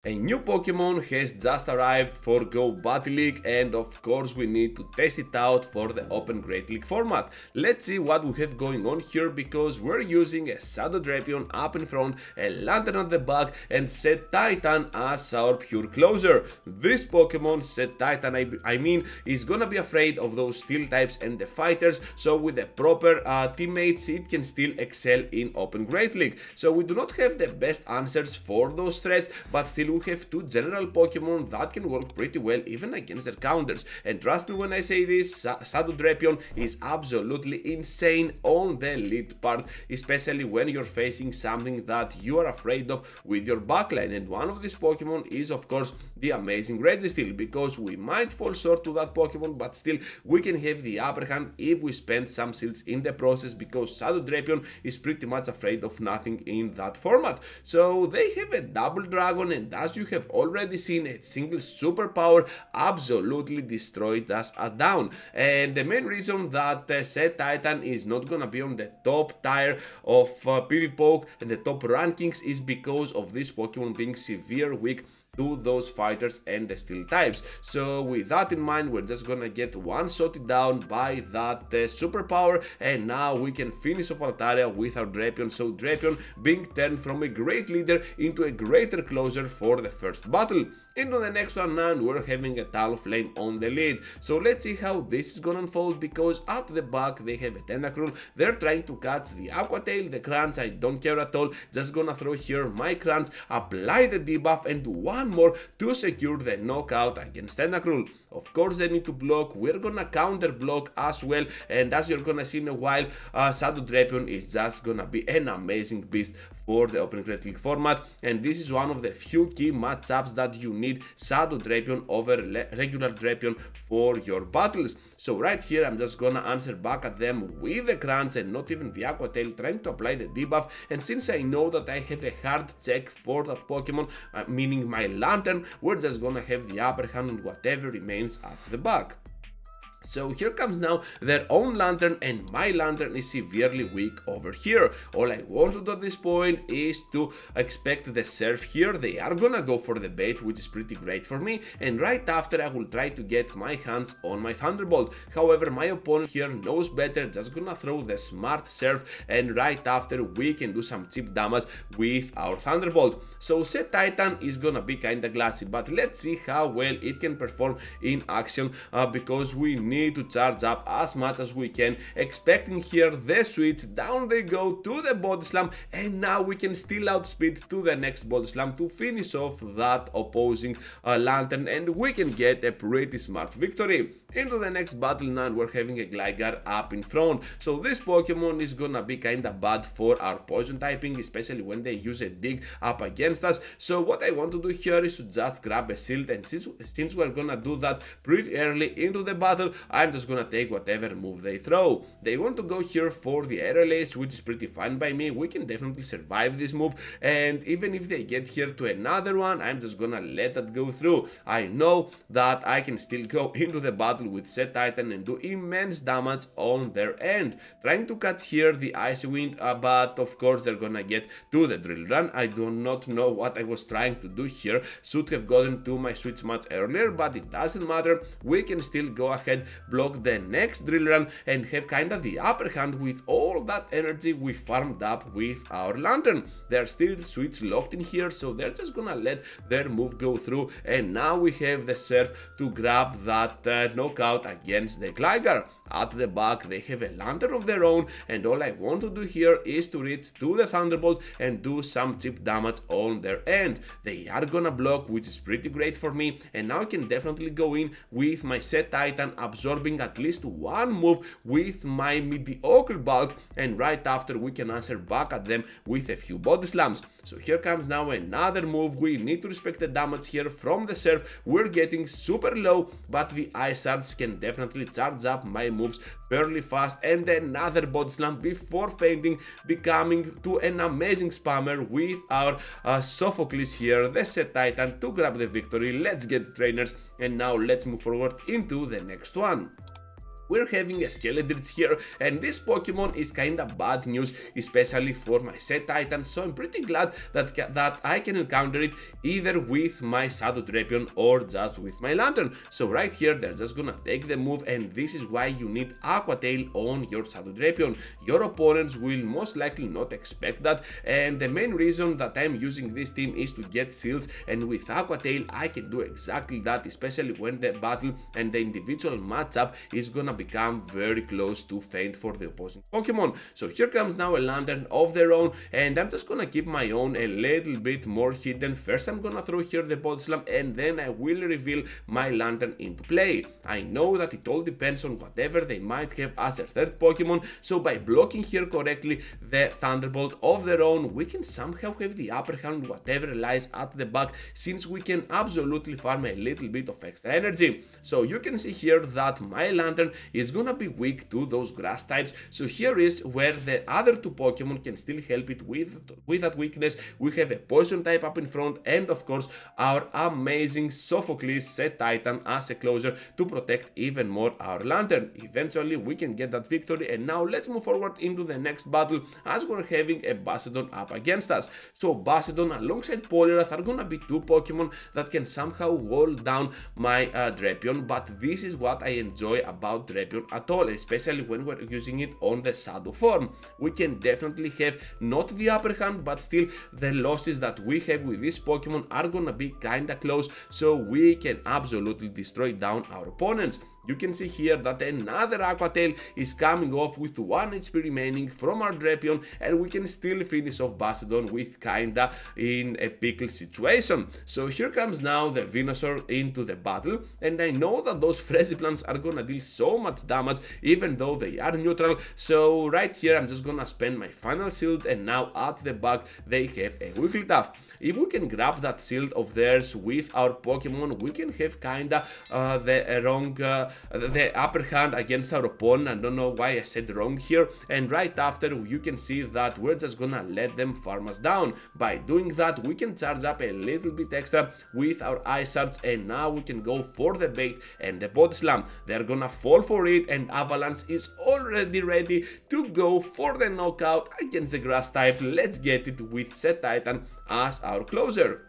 A new Pokemon has just arrived for Go Battle League, and of course we need to test it out for the Open Great League format. Let's see what we have going on here, because we're using a Shadow Drapion up in front, a Lantern at the back, and Cetitan as our pure closer. This Pokemon, Cetitan I mean, is gonna be afraid of those steel types and the fighters, so with the proper teammates it can still excel in Open Great League. So we do not have the best answers for those threats, but still we have two general Pokemon that can work pretty well even against their counters. And trust me when I say this, Shadow Drapion is absolutely insane on the lead part, especially when you're facing something that you are afraid of with your backline. And one of these Pokemon is of course the amazing Registeel, because we might fall short to that Pokemon, but still we can have the upper hand if we spend some shields in the process, because Shadow Drapion is pretty much afraid of nothing in that format. So they have a double dragon, and as you have already seen, a single superpower absolutely destroyed us down. And the main reason that Cetitan is not gonna be on the top tier of PvP and the top rankings is because of this Pokemon being severe weak to those fighters and the steel types. So with that in mind, we're just gonna get one shot down by that superpower, and now we can finish off Altaria with our Drapion. So Drapion being turned from a great leader into a greater closer for the first battle. Into the next one now, and we're having a Talonflame on the lead. So let's see how this is gonna unfold, because at the back they have a Tentacruel. They're trying to catch the Aqua Tail, the Crunch, I don't care at all. Just gonna throw here my Crunch, apply the debuff, and one more to secure the knockout against Tentacruel. Of course they need to block, we're gonna counter block as well, and as you're gonna see in a while, Shadow Drapion is just gonna be an amazing beast for the Open Great League format, and this is one of the few key matchups that you need Shadow Drapion over regular Drapion for your battles. So right here I'm just gonna answer back at them with the Crunch and not even the Aqua Tail, trying to apply the debuff. And since I know that I have a hard check for that Pokemon, meaning my Lantern, we're just gonna have the upper hand on whatever remains at the back. So here comes now their own Lantern, and my Lantern is severely weak over here. All I want to do at this point is to expect the Surf here. They are gonna go for the bait, which is pretty great for me, and right after I will try to get my hands on my Thunderbolt. However, my opponent here knows better, just gonna throw the smart Surf, and right after we can do some cheap damage with our Thunderbolt. So Cetitan is gonna be kinda glassy, but let's see how well it can perform in action, because we need to charge up as much as we can, expecting here the switch. Down they go to the Body Slam, and now we can still outspeed to the next Body Slam to finish off that opposing Lantern, and we can get a pretty smart victory. Into the next battle now, and we're having a Gligar up in front. So this Pokemon is gonna be kinda bad for our poison typing, especially when they use a dig up against us. So what I want to do here is to just grab a shield, and since we're gonna do that pretty early into the battle, I'm just gonna take whatever move they throw. They want to go here for the Aerial Ace, which is pretty fine by me. We can definitely survive this move, and even if they get here to another one, I'm just gonna let that go through. I know that I can still go into the battle with Cetitan and do immense damage on their end. Trying to catch here the Icy Wind, but of course they're gonna get to the Drill Run. I do not know what I was trying to do here. Should have gotten to my switch much earlier, but it doesn't matter. We can still go ahead, block the next Drill Run, and have kinda the upper hand with all that energy we farmed up with our Lantern. They're still switch locked in here, so they're just gonna let their move go through, and now we have the Surf to grab that knockout against the Gligar. At the back they have a Lantern of their own, and all I want to do here is to reach to the Thunderbolt and do some cheap damage on their end. They are gonna block, which is pretty great for me, and now I can definitely go in with my Cetitan, absorbing at least one move with my mediocre bulk, and right after we can answer back at them with a few Body Slams. So here comes now another move. We need to respect the damage here from the Surf. We're getting super low, but the Ice Shards can definitely charge up my moves fairly fast, and another Body Slam before fainting, becoming to an amazing spammer with our Sophocles here, the Cetitan, to grab the victory. Let's get the trainers, and now let's move forward into the next one. we're having a Skeledirge here, and this Pokemon is kinda bad news, especially for my Cetitan, so I'm pretty glad that I can encounter it either with my Shadow Drapion or just with my Lantern. So right here, they're just gonna take the move, and this is why you need Aqua Tail on your Shadow Drapion. Your opponents will most likely not expect that, and the main reason that I'm using this team is to get seals, and with Aqua Tail I can do exactly that, especially when the battle and the individual matchup is gonna become very close to faint for the opposing Pokemon. So here comes now a Lantern of their own, and I'm just gonna keep my own a little bit more hidden. First I'm gonna throw here the Body Slam, and then I will reveal my Lantern into play. I know that it all depends on whatever they might have as a third Pokemon, so by blocking here correctly the Thunderbolt of their own, we can somehow have the upper hand whatever lies at the back, since we can absolutely farm a little bit of extra energy. So you can see here that my Lantern is gonna be weak to those grass types, so here is where the other two Pokemon can still help it with that weakness. We have a poison type up in front, and of course our amazing Sophocles Cetitan as a closer to protect even more our Lantern. Eventually we can get that victory, and now let's move forward into the next battle as we're having a Bastiodon up against us. So Bastiodon alongside Poliwrath are gonna be two Pokemon that can somehow wall down my Drapion, but this is what I enjoy about Drapion at all, especially when we're using it on the Shadow form. We can definitely have not the upper hand, but still the losses that we have with this Pokemon are gonna be kinda close, so we can absolutely destroy down our opponents. You can see here that another Aqua Tail is coming off with 1 HP remaining from our Drapion, and we can still finish off Bastiodon with kinda in a pickle situation. So here comes now the Venusaur into the battle, and I know that those Frenzy Plants are gonna deal so much damage even though they are neutral, so right here I'm just gonna spend my final shield, and now at the back they have a Wigglytuff. If we can grab that shield of theirs with our Pokemon, we can have kinda the upper hand against our opponent. I don't know why I said wrong here, and right after you can see that we're just gonna let them farm us down. By doing that we can charge up a little bit extra with our Ice Shards, and now we can go for the bait and the Body Slam. They're gonna fall for it, and Avalanche is already ready to go for the knockout against the grass type. Let's get it with Cetitan as our closer.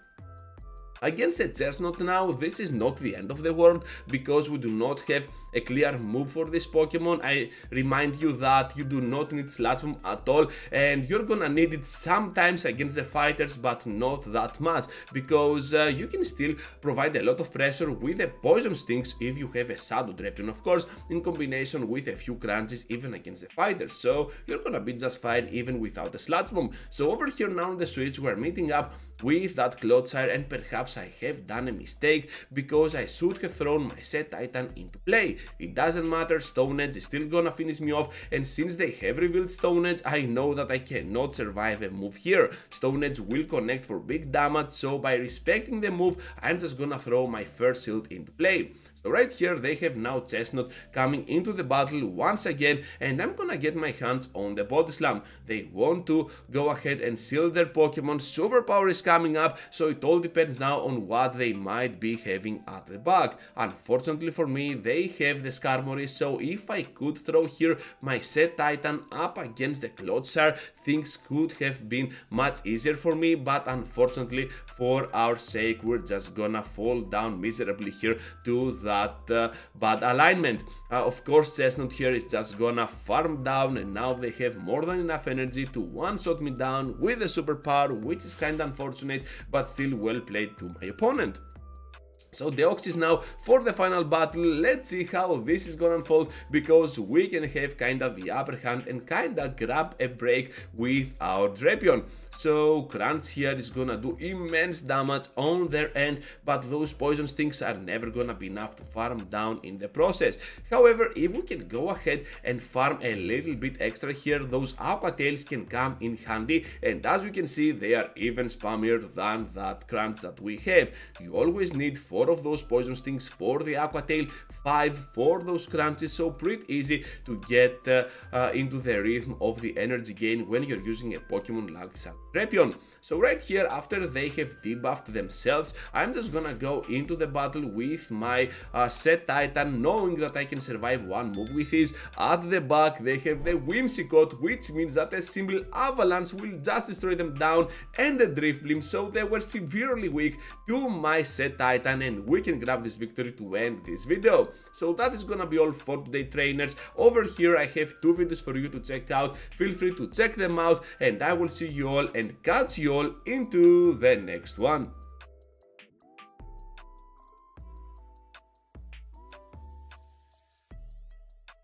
Against a Chestnut now, this is not the end of the world, because we do not have a clear move for this Pokemon. I remind you that you do not need Sludge Bomb at all, and you're gonna need it sometimes against the fighters, but not that much, because you can still provide a lot of pressure with the Poison Stings if you have a Shadow Drapion, of course, in combination with a few crunches even against the fighters, so you're gonna be just fine even without a Sludge Bomb. So over here now on the Switch we're meeting up with that Clodsire, and perhaps I have done a mistake, because I should have thrown my Cetitan into play. It doesn't matter, Stone Edge is still gonna finish me off, and since they have revealed Stone Edge, I know that I cannot survive a move here. Stone Edge will connect for big damage, so by respecting the move, I'm just gonna throw my first shield into play. So right here they have now Chestnut coming into the battle once again, and I'm gonna get my hands on the Body Slam. They want to go ahead and seal their Pokemon. Superpower is coming up, so it all depends now on what they might be having at the back. Unfortunately for me, they have the Skarmory, so if I could throw here my Cetitan up against the Clodsire, things could have been much easier for me, but unfortunately for our sake we're just gonna fall down miserably here to that bad alignment. Of course Chestnut here is just gonna farm down, and now they have more than enough energy to one-shot me down with a superpower, which is kinda unfortunate, but still well played to my opponent. So Deoxys now for the final battle. Let's see how this is gonna unfold, because we can have kinda the upper hand and kinda grab a break with our Drapion. So Crunch here is gonna do immense damage on their end, but those Poison Stings are never gonna be enough to farm down in the process. However, if we can go ahead and farm a little bit extra here, those Aqua Tails can come in handy, and as we can see they are even spammier than that Crunch that we have. You always need 4 4 of those poison stings for the Aqua Tail, 5 for those crunches, so pretty easy to get into the rhythm of the energy gain when you're using a Pokemon like Trepion. So right here, after they have debuffed themselves, I'm just gonna go into the battle with my Cetitan, knowing that I can survive one move with this. At the back they have the Whimsicott, which means that a simple avalanche will just destroy them down, and the Drift Beam, so they were severely weak to my Cetitan, and we can grab this victory to end this video. So that is gonna be all for today, trainers. Over here I have 2 videos for you to check out, feel free to check them out, and I will see you all and catch you all into the next one.